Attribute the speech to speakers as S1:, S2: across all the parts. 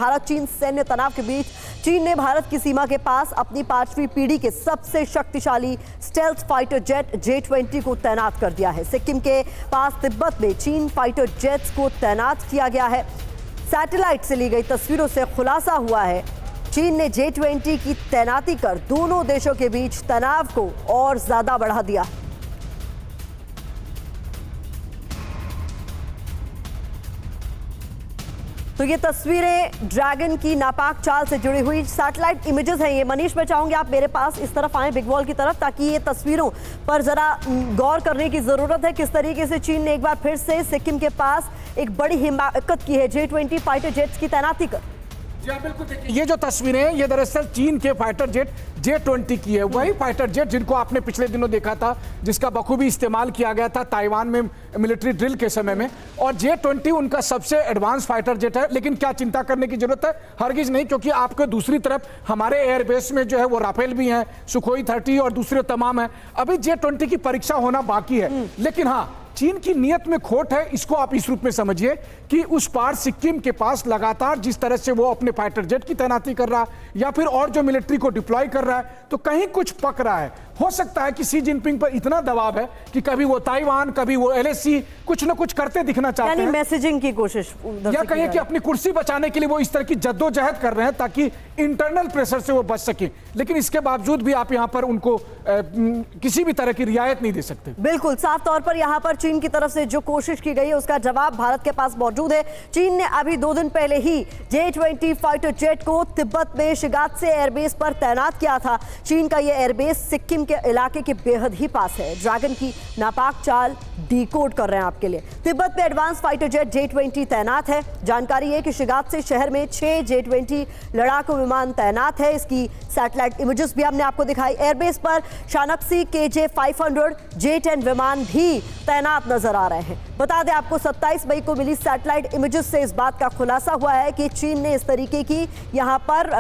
S1: भारत चीन सैन्य तनाव के बीच चीन ने भारत की सीमा के पास अपनी 5वीं पीढ़ी के सबसे शक्तिशाली स्टेल्थ फाइटर जेट J-20 को तैनात कर दिया है। सिक्किम के पास तिब्बत में चीन फाइटर जेट्स को तैनात किया गया है। सैटेलाइट से ली गई तस्वीरों से खुलासा हुआ है चीन ने J-20 की तैनाती कर दोनों देशों के बीच तनाव को और ज्यादा बढ़ा दिया। तो ये तस्वीरें ड्रैगन की नापाक चाल से जुड़ी हुई सैटेलाइट इमेजेस हैं। ये मनीष, मैं चाहूंगी आप मेरे पास इस तरफ आएं, बिग वॉल की तरफ, ताकि ये तस्वीरों पर जरा गौर करने की जरूरत है। किस तरीके से चीन ने एक बार फिर से सिक्किम के पास एक बड़ी हिमाकत की है J-20 फाइटर जेट्स की तैनाती कर।
S2: जी हाँ, बिल्कुल। देखिए, ये जो तस्वीरें हैं ये दरअसल चीन के फाइटर जेट J-20 की है। वही फाइटर जेट जिनको आपने पिछले दिनों देखा था, जिसका बखूबी इस्तेमाल किया गया था ताइवान में मिलिट्री ड्रिल के समय में। और J-20 उनका सबसे एडवांस फाइटर जेट है। लेकिन क्या चिंता करने की जरूरत है? हरगिज नहीं, क्योंकि आपको दूसरी तरफ हमारे एयरबेस में जो है वो राफेल भी हैं, सुखोई 30 और दूसरे तमाम है। अभी J-20 की परीक्षा होना बाकी है। लेकिन हाँ, चीन की नीयत में खोट है। इसको आप इस रूप में समझिए कि उस पार सिक्किम के पास लगातार जिस तरह से वो अपने फाइटर जेट की तैनाती कर रहा है या फिर और जो मिलिट्री को डिप्लॉय कर रहा है, तो कहीं कुछ पक रहा है। हो सकता है कि शी जिनपिंग पर इतना दबाव है कि कभी वो ताइवान, कभी वो LAC कुछ ना कुछ करते दिखना चाहते हैं,
S1: मैसेजिंग की कोशिश,
S2: या कहिए कि अपनी कुर्सी बचाने के लिए वो इस तरह की जद्दोजहद कर रहे हैं ताकि इंटरनल प्रेशर से वो बच सके। लेकिन इसके बावजूद भी आप यहाँ पर उनको किसी भी तरह की रियायत नहीं दे सकते।
S1: बिल्कुल साफ तौर पर यहाँ पर चीन की तरफ से जो कोशिश की गई है उसका जवाब भारत के पास मौजूद है। चीन ने अभी 2 दिन पहले ही J-20 फाइटर जेट को तिब्बत में शिगात्से एयरबेस पर तैनात किया था। चीन का यह एयरबेस सिक्किम के इलाके के बेहद ही पास है। ड्रैगन की नापाक चाल डिकोड कर रहे हैं आपके लिए। तिब्बत में एडवांस फाइटर जेट J-20 तैनात है। जानकारी है कि शिगात्से शहर में 6 J-20 लड़ाकू विमान तैनात है। इसकी सैटेलाइट इमेजेस भी हमने आपको दिखाई। एयरबेस पर शानक्सी KJ-500 J-10 विमान भी तैनात नजर आ रहे हैं। बता दें आपको 27 मई को मिली सैटेलाइट इमेजेस से इस बात का खुलासा हुआ है कि चीन ने इस तरीके की यहां पर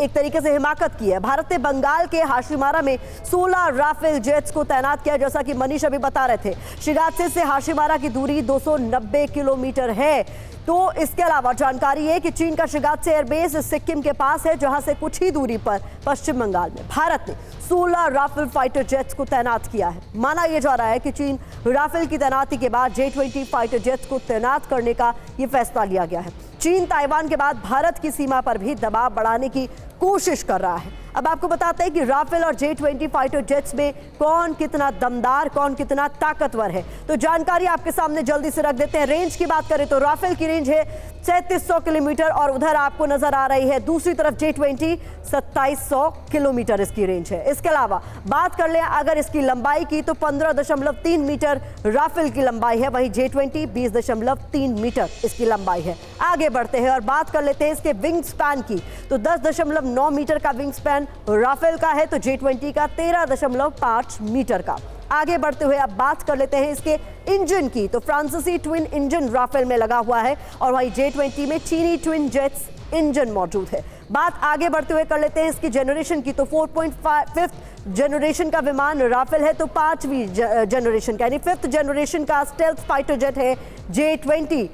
S1: एक तरीके से हिमाकत की है। भारत ने बंगाल के हाशिमारा में 16 राफेल जेट्स को तैनात किया। जैसा कि मनीष अभी बता रहे थे, शिगात्से से हाशिमारा की दूरी 290 किलोमीटर है। तो इसके अलावा जानकारी है कि चीन का शिगात्से एयरबेस सिक्किम के पास है, जहां से कुछ ही दूरी पर पश्चिम बंगाल में भारत ने 16 राफेल फाइटर जेट्स को तैनात किया है। माना यह जा रहा है कि चीन राफेल की तैनाती के बाद J-20 फाइटर जेट्स को तैनात करने का यह फैसला लिया गया है। चीन ताइवान के बाद भारत की सीमा पर भी दबाव बढ़ाने की कोशिश कर रहा है। अब आपको बताते हैं कि राफेल और J-20 फाइटर जेट्स में कौन कितना दमदार, कौन कितना ताकतवर है। तो जानकारी आपके सामने जल्दी से रख देते हैं। रेंज की बात करें तो राफेल की रेंज है 3700 किलोमीटर और उधर आपको नजर आ रही है दूसरी तरफ J-20 2700 किलोमीटर इसकी रेंज है। इसके अलावा बात कर ले अगर इसकी लंबाई की तो 15.3 मीटर राफेल की लंबाई है, वहीं J-20 20.3 मीटर इसकी लंबाई है। आगे बढ़ते हैं और बात कर लेते हैं इसके विंग स्पैन की। तो 10.9 मीटर का विंग स्पैन राफेल का है, तो J-20 का 13.5 मीटर का। आगे बढ़ते हुए अब बात कर लेते हैं इसके इंजन की। तो फ्रांसीसी ट्विन इंजन राफेल में लगा हुआ है और वहीं J-20 में चीनी ट्विन जेट्स इंजन मौजूद है। बात आगे बढ़ते हुए कर लेते हैं इसकी जनरेशन की। तो 4.5 जनरेशन का विमान राफेल है, तो 5वीं जनरेशन का यानी 5th जनरेशन का स्टेल्थ फाइटर जेट है J-20।